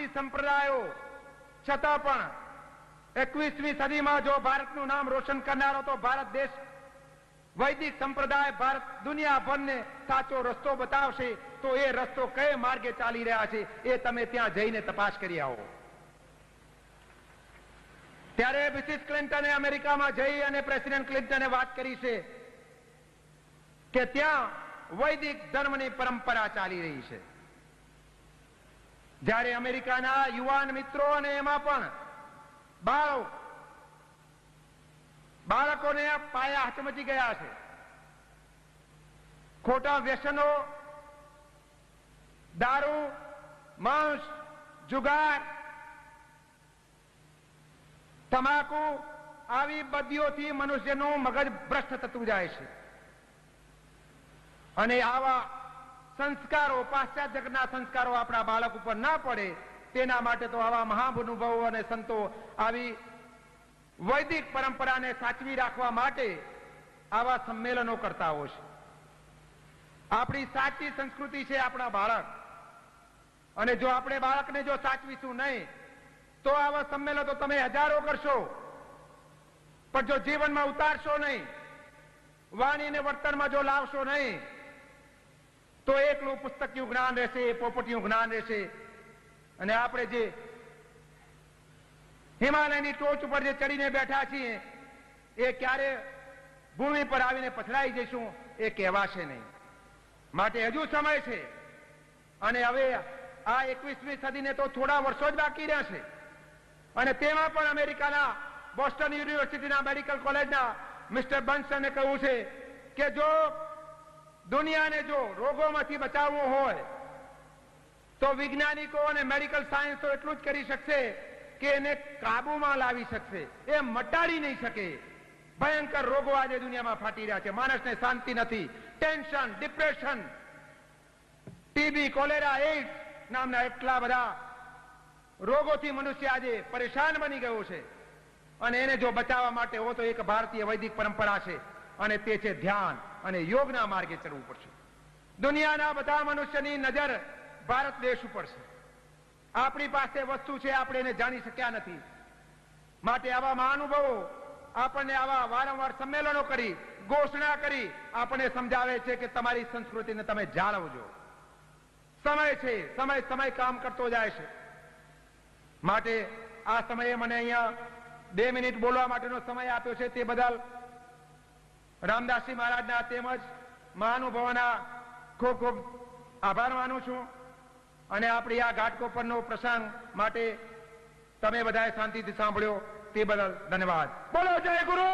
આટલી સંપ્રદાયો છતાં પણ 21મી સદીમાં જો ભારતનું નામ રોશન કરનારો તો ભારત દેશ વૈદિક સંપ્રદાય ભારત દુનિયાભરને સાચો રસ્તો બતાવશે તો એ રસ્તો કયા માર્ગે ચાલી રહ્યા છે એ તમે ત્યાં જઈને તપાસ કરી આવો. ત્યારે મિસિસ ક્લિન્ટને અમેરિકામાં જઈ અને પ્રેસિડેન્ટ ક્લિન્ટને વાત કરી છે કે ત્યાં વૈદિક ધર્મની પરંપરા ચાલી રહી છે. જ્યારે અમેરિકાના યુવાન મિત્રો અને એમાં પણ બાળકોને આ પાયા હચમચી ગયા છે. ખોટા વ્યસનો, દારૂ, માંસ, જુગાર, તમાકુ આવી બદીઓથી મનુષ્યનું મગજ ભ્રષ્ટ થતું જાય છે. અને આવા સંસ્કારો, પાશ્ચાત્ય જગતના સંસ્કારો આપણા બાળક ઉપર ના પડે તેના માટે તો આવા મહાનુભાવો અને સંતો આવી વૈદિક પરંપરાને સાચવી રાખવા માટે આવા સંમેલનો કરતા હોય છે. આપણી સાચી સંસ્કૃતિ છે આપણા બાળક, અને જો આપણે બાળકને જો સાચવીશું નહીં તો આવા સંમેલનો તમે હજારો કરશો પણ જો જીવનમાં ઉતારશો નહીં, વાણીને વર્તનમાં જો લાવશો નહીં તો એકલું પુસ્તકનું જ્ઞાન રહેશે, પોપટીનું જ્ઞાન રહેશે. અને આપણે જે હિમાલયની ટોચ ઉપર જે ચડીને બેઠા છીએ એ ક્યારે ભૂમિ પર આવીને પથરાઈ જઈશું એ કહેવાશે નહીં. માટે હજુ સમય છે. અને હવે આ 21મી સદીને તો થોડા વર્ષો જ બાકી રહેશે. અને તેમાં પણ અમેરિકાના બોસ્ટન યુનિવર્સિટીના મેડિકલ કોલેજના મિસ્ટર બન્સને કહ્યું છે કે જો દુનિયાને જો રોગોમાંથી બચાવવું હોય તો વૈજ્ઞાનિકો અને મેડિકલ સાયન્સ તો એટલું જ કરી શકશે કે એને કાબુમાં લાવી શકશે, એ મટાડી નહીં શકે. ભયંકર રોગો આજે દુનિયામાં ફાટી રહ્યા છે. માણસને શાંતિ નથી. Tension, depression, TB, cholera, AIDS નામના એટલા બધા રોગોથી મનુષ્ય આજે પરેશાન બની ગયો છે. અને એને જો બચાવવા માટે હો તો એક ભારતીય વૈદિક પરંપરા છે અને તે છે ધ્યાન અને યોગના માર્ગે ચડવું પડશે. દુનિયાના બધા મનુષ્યની નજર ભારત દેશ ઉપર છે. આપણી પાસે વસ્તુ છે, આપણે એને જાણી શક્યા નથી. માટે આવા મહાનુભાવો આપણને આવા વારંવાર સંમેલનો કરી, ઘોષણા કરી આપણને સમજાવે છે કે તમારી સંસ્કૃતિને તમે જાળવજો. સમય છે, સમય કામ કરતો જાય છે. માટે આ સમયે મને અહીંયા 2 મિનિટ બોલવા માટેનો સમય આપ્યો છે તે બદલ રામદાસજી મહારાજના તેમજ મહાનુભાવોના ખૂબ ખૂબ આભાર માનું છું. અને આપણી આ ઘાટકોપરનો પ્રસંગ માટે તમે બધાએ શાંતિથી સાંભળ્યો તે બદલ ધન્યવાદ. બોલો જય ગુરુ.